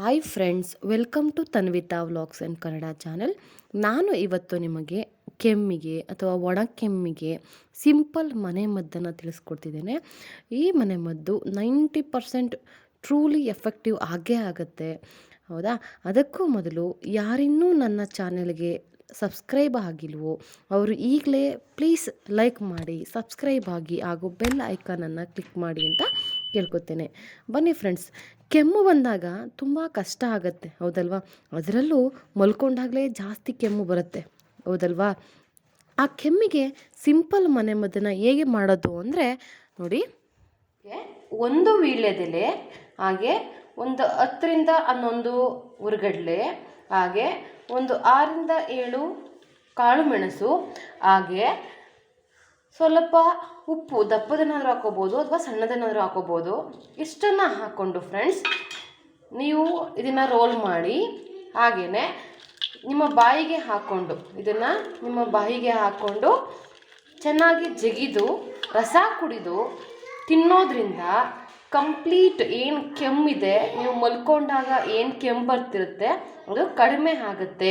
Hi friends, welcome to Tanvitha vlogs and Kannada channel. ನಾನು ಇವತ್ತು ನಿಮಗೆ ಕೆಮ್ಮಿಗೆ ಅಥವಾ ಒಣ ಕೆಮ್ಮಿಗೆ ಸಿಂಪಲ್ ಮನೆಮದ್ದನ್ನು ತಿಳಿಸ್ಕೊಡ್ತಿದ್ದೇನೆ. ಈ ಮನೆಮದ್ದು 90% ಟ್ರೂಲಿ ಎಫೆಕ್ಟಿವ್ ಆಗೇ ಆಗುತ್ತೆ, ಹೌದಾ? ಅದಕ್ಕೂ ಮೊದಲು ಯಾರಿನ್ನೂ ನನ್ನ ಚಾನೆಲ್ಗೆ ಸಬ್ಸ್ಕ್ರೈಬ್ ಆಗಿಲ್ವೋ ಅವರು ಈಗಲೇ ಪ್ಲೀಸ್ ಲೈಕ್ ಮಾಡಿ, ಸಬ್ಸ್ಕ್ರೈಬ್ ಆಗಿ ಹಾಗೂ ಬೆಲ್ ಐಕಾನನ್ನು ಕ್ಲಿಕ್ ಮಾಡಿ ಅಂತ ಕೇಳ್ಕೊತೇನೆ. ಬನ್ನಿ ಫ್ರೆಂಡ್ಸ್, ಕೆಮ್ಮು ಬಂದಾಗ ತುಂಬ ಕಷ್ಟ ಆಗುತ್ತೆ, ಹೌದಲ್ವಾ? ಅದರಲ್ಲೂ ಮಲ್ಕೊಂಡಾಗಲೇ ಜಾಸ್ತಿ ಕೆಮ್ಮು ಬರುತ್ತೆ, ಹೌದಲ್ವಾ? ಆ ಕೆಮ್ಮಿಗೆ ಸಿಂಪಲ್ ಮನೆಮದ್ದನ್ನು ಹೇಗೆ ಮಾಡೋದು ಅಂದರೆ ನೋಡಿ, ಒಂದು ವೀಳ್ಯದೆಲೆ, ಹಾಗೆ ಒಂದು 10-11 ಹುರ್ಗಡ್ಲೆ, ಹಾಗೆ ಒಂದು 6-7 ಕಾಳು ಮೆಣಸು, ಹಾಗೆ ಸ್ವಲ್ಪ ಉಪ್ಪು, ದಪ್ಪದನ್ನಾದರೂ ಹಾಕೋಬೋದು ಅಥವಾ ಸಣ್ಣದನ್ನಾದರೂ ಹಾಕೋಬೋದು. ಇಷ್ಟನ್ನು ಹಾಕ್ಕೊಂಡು ಫ್ರೆಂಡ್ಸ್ ನೀವು ಇದನ್ನು ರೋಲ್ ಮಾಡಿ, ಹಾಗೆಯೇ ನಿಮ್ಮ ಬಾಯಿಗೆ ಹಾಕ್ಕೊಂಡು ಚೆನ್ನಾಗಿ ಜಗಿದು ರಸ ಕುಡಿದು ತಿನ್ನೋದ್ರಿಂದ ಕಂಪ್ಲೀಟ್ ಏನು ಕೆಮ್ಮಿದೆ, ನೀವು ಮಲ್ಕೊಂಡಾಗ ಏನು ಕೆಮ್ಮು ಬರ್ತಿರುತ್ತೆ ಅದು ಕಡಿಮೆ ಆಗುತ್ತೆ.